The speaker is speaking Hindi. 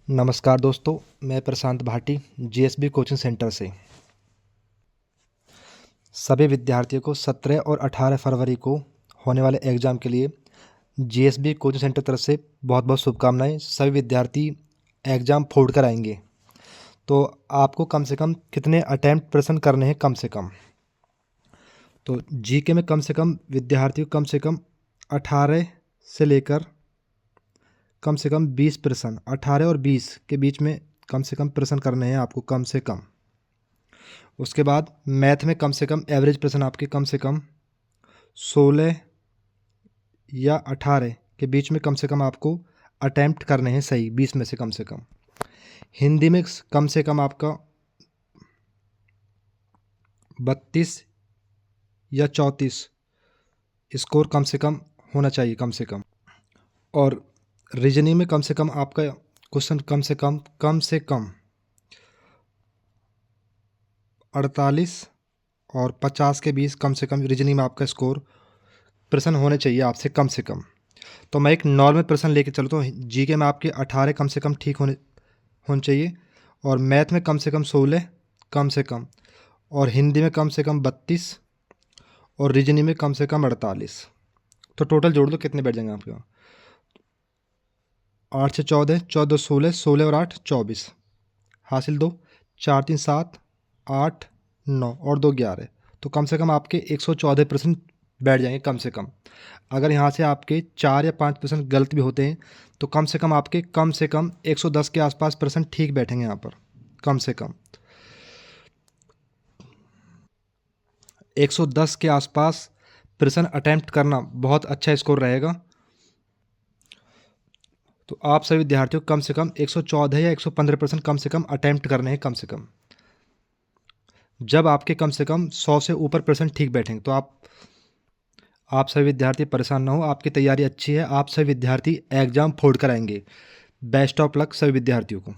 नमस्कार दोस्तों, मैं प्रशांत भाटी जीएसबी कोचिंग सेंटर से सभी विद्यार्थियों को 17 और 18 फरवरी को होने वाले एग्ज़ाम के लिए जीएसबी कोचिंग सेंटर तरफ से बहुत बहुत शुभकामनाएं। सभी विद्यार्थी एग्ज़ाम फोड़ कर आएंगे, तो आपको कम से कम कितने अटैम्प्ट प्रश्न करने हैं कम से कम। तो जीके में कम से कम विद्यार्थियों कम से कम 18 से लेकर कम से कम 20 प्रश्न, 18 और 20 के बीच में कम से कम प्रश्न करने हैं आपको कम से कम। उसके बाद मैथ में कम से कम एवरेज प्रश्न आपके कम से कम 16 या 18 के बीच में कम से कम आपको अटैम्प्ट करने हैं सही, 20 में से कम से कम। हिंदी में कम से कम आपका 32 या 34 स्कोर कम से कम होना चाहिए कम से कम। और रीजनिंग में कम से कम आपका क्वेश्चन कम से कम 48 और 50 के बीच कम से कम रीजनिंग में आपका स्कोर प्रश्न होने चाहिए आपसे कम से कम। तो मैं एक नॉर्मल प्रश्न लेके चलता हूँ। जीके में आपके 18 कम से कम ठीक होने चाहिए, और मैथ में कम से कम 16 कम से कम, और हिंदी में कम से कम 32, और रीजनिंग में कम से कम 48। तो टोटल जोड़ दो कितने बैठ जाएंगे आपके। 8 से 14, 14 16, 16 और 8 24 हासिल 2, 4 3 7 8 9 और 2 11। तो कम से कम आपके 114 प्रश्न बैठ जाएंगे कम से कम। अगर यहाँ से आपके 4 या 5 प्रश्न गलत भी होते हैं तो कम से कम आपके कम से कम 110 के आसपास प्रश्न ठीक बैठेंगे यहाँ पर कम से कम। 110 के आसपास प्रश्न अटैम्प्ट करना बहुत अच्छा स्कोर रहेगा। तो आप सभी विद्यार्थियों को कम से कम 114 या 115 प्रश्न कम से कम अटैम्प्ट करने हैं कम से कम। जब आपके कम से कम 100 से ऊपर प्रश्न ठीक बैठेंगे तो आप सभी विद्यार्थी परेशान ना हो, आपकी तैयारी अच्छी है, आप सभी विद्यार्थी एग्जाम फोड़ कर आएंगे। बेस्ट ऑफ लक सभी विद्यार्थियों को।